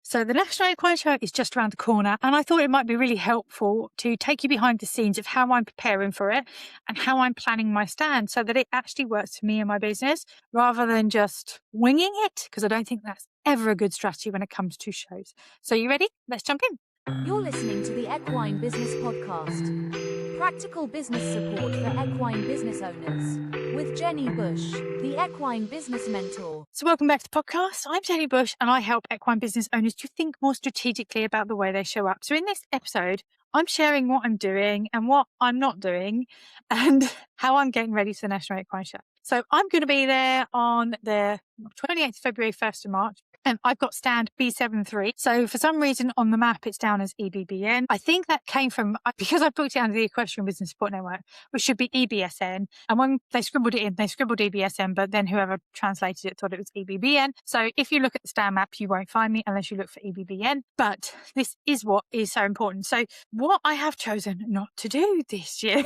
So the National Equine Show is just around the corner, and I thought it might be really helpful to take you behind the scenes of how I'm preparing for it and how I'm planning my stand so that it actually works for me and my business rather than just winging it, because I don't think that's ever a good strategy when it comes to shows. So you ready? Let's jump in. You're listening to the Equine Business Podcast. Practical business support for equine business owners. With Jenny Bush, the Equine Business Mentor. So welcome back to the podcast. I'm Jenny Bush and I help equine business owners to think more strategically about the way they show up. So in this episode, I'm sharing what I'm doing and what I'm not doing and how I'm getting ready for the National Equine Show. So I'm going to be there on the 28th of February, 1st of March. And I've got stand B73. So for some reason on the map, it's down as EBBN. I think that came from, because I booked it under the Equestrian Business Support Network, which should be EBSN. And when they scribbled it in, they scribbled EBSN, but then whoever translated it thought it was EBBN. So if you look at the stand map, you won't find me unless you look for EBBN. But this is what is so important. So what I have chosen not to do this year.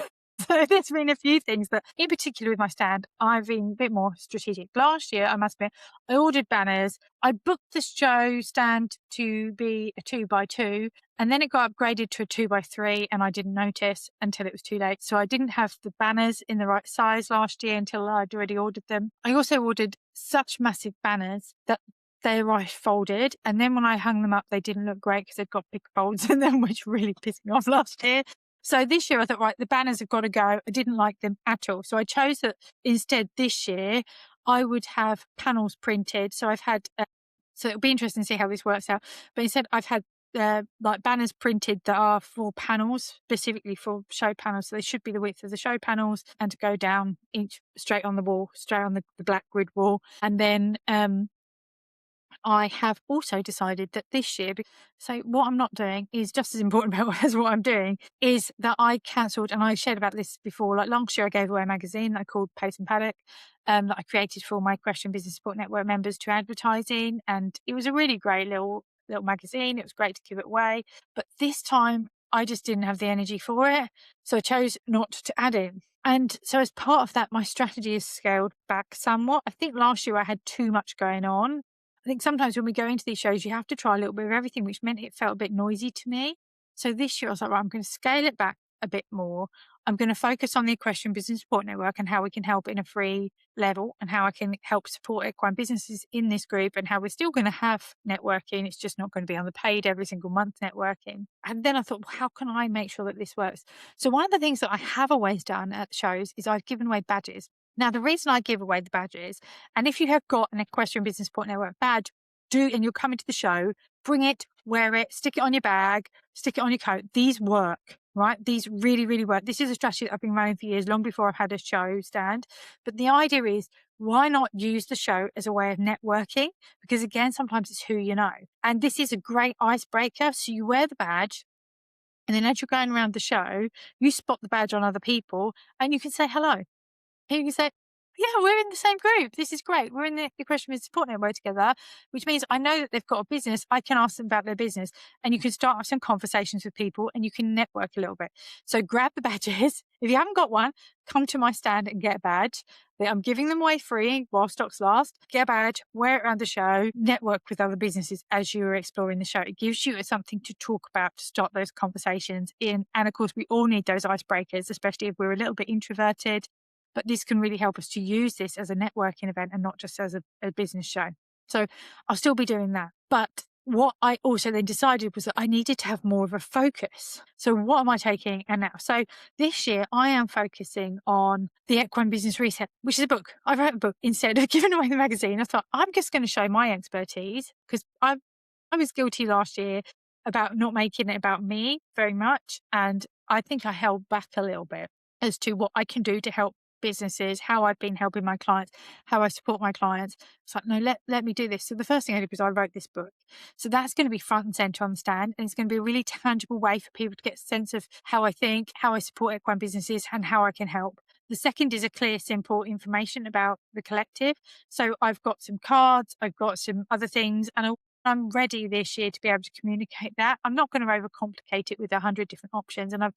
So there's been a few things that, in particular with my stand, I've been a bit more strategic. Last year, I must admit, I ordered banners. I booked the show stand to be a 2x2, and then it got upgraded to a 2x3, and I didn't notice until it was too late. So I didn't have the banners in the right size last year until I'd already ordered them. I also ordered such massive banners that they were folded, and then when I hung them up, they didn't look great because they'd got big folds in them, which really pissed me off last year. So this year I thought, right, the banners have got to go. I didn't like them at all. So I chose that instead this year I would have panels printed. So I've had, so it'll be interesting to see how this works out. But instead I've had like banners printed that are for panels, specifically for show panels. So they should be the width of the show panels and to go down each straight on the wall, straight on the black grid wall. And then, I have also decided that this year, so what I'm not doing is just as important as what I'm doing, is that I cancelled, and I shared about this before, like last year I gave away a magazine that I called Pace and Paddock, that I created for my Equestrian Business Support Network members to advertise in, and it was a really great little magazine. It was great to give it away, but this time I just didn't have the energy for it, so I chose not to add it. And so as part of that, my strategy is scaled back somewhat. I think last year I had too much going on. I think sometimes when we go into these shows, you have to try a little bit of everything, which meant it felt a bit noisy to me. So this year I was like, right, I'm going to scale it back a bit more. I'm going to focus on the Equestrian Business Support Network and how we can help in a free level and how I can help support equine businesses in this group and how we're still going to have networking. It's just not going to be on the paid every single month networking. And then I thought, well, how can I make sure that this works? So one of the things that I have always done at shows is I've given away badges. Now, the reason I give away the badges, and if you have got an Equestrian Business Support Network badge, and you're coming to the show, bring it, wear it, stick it on your bag, stick it on your coat. These work, right? These really, really work. This is a strategy that I've been running for years, long before I've had a show stand. But the idea is, why not use the show as a way of networking? Because again, sometimes it's who you know. And this is a great icebreaker. So you wear the badge, and then as you're going around the show, you spot the badge on other people, and you can say hello. And you can say, yeah, we're in the same group. This is great. We're in the Equestrian Business Support Network together, which means I know that they've got a business. I can ask them about their business, and you can start some conversations with people and you can network a little bit. So grab the badges. If you haven't got one, come to my stand and get a badge. I'm giving them away free while stocks last. Get a badge, wear it around the show, network with other businesses as you are exploring the show. It gives you something to talk about to start those conversations in. And of course, we all need those icebreakers, especially if we're a little bit introverted. But this can really help us to use this as a networking event and not just as a business show. So I'll still be doing that. But what I also then decided was that I needed to have more of a focus. So what am I taking? And now, so this year I am focusing on the Equine Business Reset, which is a book. I wrote a book instead of giving away the magazine. I thought I'm just going to show my expertise because I was guilty last year about not making it about me very much. And I think I held back a little bit as to what I can do to help businesses, how I've been helping my clients, how I support my clients. It's like, no, let me do this. So the first thing I did was I wrote this book. So that's going to be front and center on the stand. And it's going to be a really tangible way for people to get a sense of how I think, how I support equine businesses and how I can help. The second is a clear, simple information about the collective. So I've got some cards, I've got some other things, and I'm ready this year to be able to communicate that. I'm not going to overcomplicate it with 100 different options. And I've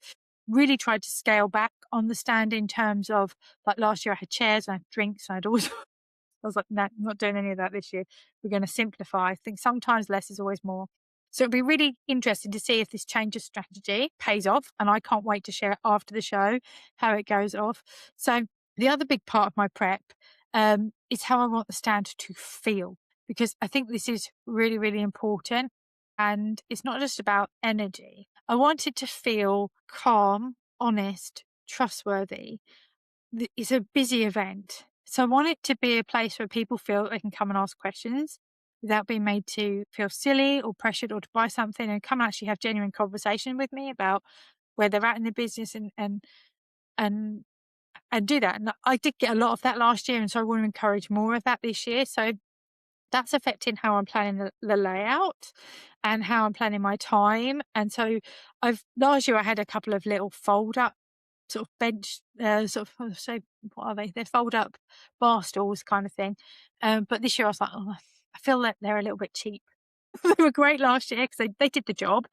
really tried to scale back on the stand in terms of, like last year I had chairs, I had drinks, I had all I was like, no, I'm not doing any of that this year. We're going to simplify. I think sometimes less is always more. So it'll be really interesting to see if this change of strategy pays off. And I can't wait to share it after the show, how it goes off. So the other big part of my prep is how I want the stand to feel, because I think this is really, really important. And it's not just about energy. I want it to feel calm, honest, trustworthy. It's a busy event. So I want it to be a place where people feel they can come and ask questions without being made to feel silly or pressured or to buy something, and come and actually have genuine conversation with me about where they're at in the business and and do that. And I did get a lot of that last year, and so I want to encourage more of that this year. So that's affecting how I'm planning the layout and how I'm planning my time. And so last year I had a couple of little fold up sort of bench, so what are they? They're fold up bar stools kind of thing. But this year I was like, oh, I feel that they're a little bit cheap. They were great last year because they did the job.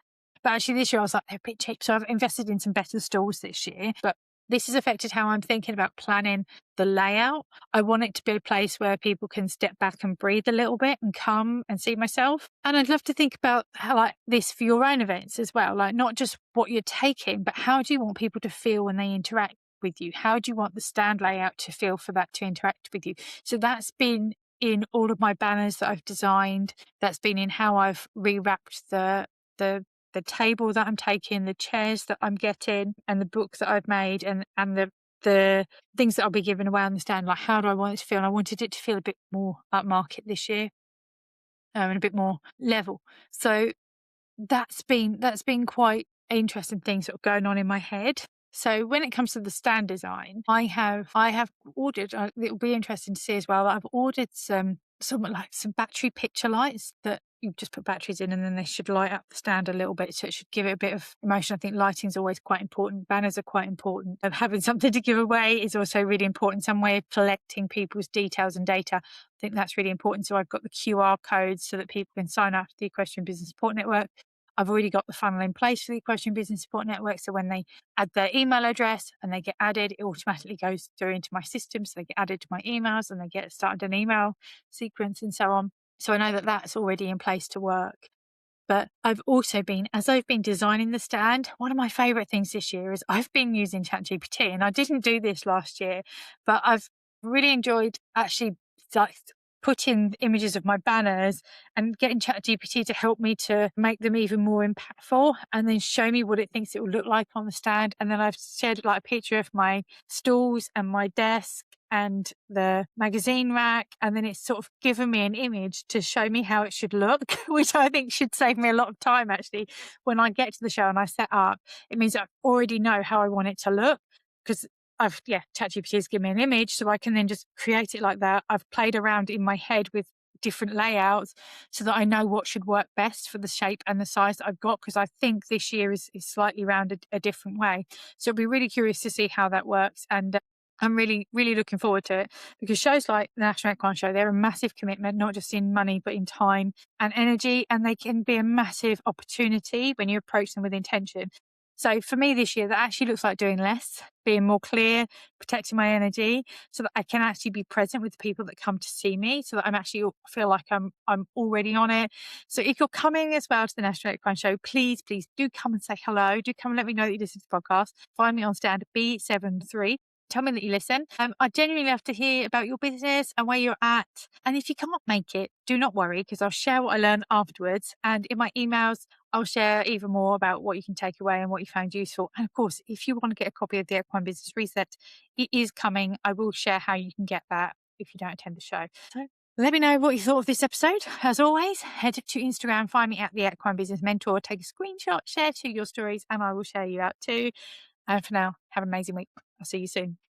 But actually this year I was like, they're a bit cheap. So I've invested in some better stools this year. But this has affected how I'm thinking about planning the layout. I want it to be a place where people can step back and breathe a little bit and come and see myself. And I'd love to think about how like this for your own events as well. Like not just what you're taking, but how do you want people to feel when they interact with you? How do you want the stand layout to feel for that to interact with you? So that's been in all of my banners that I've designed. That's been in how I've rewrapped the table that I'm taking, the chairs that I'm getting, and the books that I've made, and the things that I'll be giving away on the stand. Like, how do I want it to feel? And I wanted it to feel a bit more upmarket this year, and a bit more level. So that's been quite interesting thing sort of going on in my head. So when it comes to the stand design, I have ordered. It'll be interesting to see as well. I've ordered some battery picture lights that you just put batteries in, and then they should light up the stand a little bit. So it should give it a bit of emotion. I think lighting is always quite important. Banners are quite important. Having something to give away is also really important. Some way of collecting people's details and data. I think that's really important. So I've got the QR codes so that people can sign up to the Equestrian Business Support Network. I've already got the funnel in place for the Equestrian Business Support Network. So when they add their email address and they get added, it automatically goes through into my system. So they get added to my emails and they get started an email sequence and so on. So I know that that's already in place to work. But I've also been, as I've been designing the stand, one of my favourite things this year is I've been using ChatGPT. And I didn't do this last year, but I've really enjoyed actually like putting images of my banners and getting ChatGPT to help me to make them even more impactful, and then show me what it thinks it will look like on the stand. And then I've shared like a picture of my stools and my desk and the magazine rack, and then it's sort of given me an image to show me how it should look, which I think should save me a lot of time actually. When I get to the show and I set up, it means I already know how I want it to look, because ChatGPT has given me an image, so I can then just create it like that. I've played around in my head with different layouts so that I know what should work best for the shape and the size that I've got, because I think this year is slightly rounded a different way. So I'll be really curious to see how that works. And I'm really, really looking forward to it, because shows like the National Equine Show, they're a massive commitment, not just in money, but in time and energy. And they can be a massive opportunity when you approach them with intention. So for me this year, that actually looks like doing less, being more clear, protecting my energy so that I can actually be present with the people that come to see me, so that I'm actually feel like I'm already on it. So if you're coming as well to the National Equine Show, please do come and say hello. Do come and let me know that you listen to the podcast. Find me on stand B73. Tell me that you listen. I genuinely love to hear about your business and where you're at. And if you can't make it, do not worry, because I'll share what I learned afterwards. And in my emails, I'll share even more about what you can take away and what you found useful. And of course, if you want to get a copy of the Equine Business Reset, it is coming. I will share how you can get that if you don't attend the show. So let me know what you thought of this episode. As always, head to Instagram, find me at the Equine Business Mentor, take a screenshot, share to your stories, and I will share you out too. And for now, have an amazing week. I'll see you soon.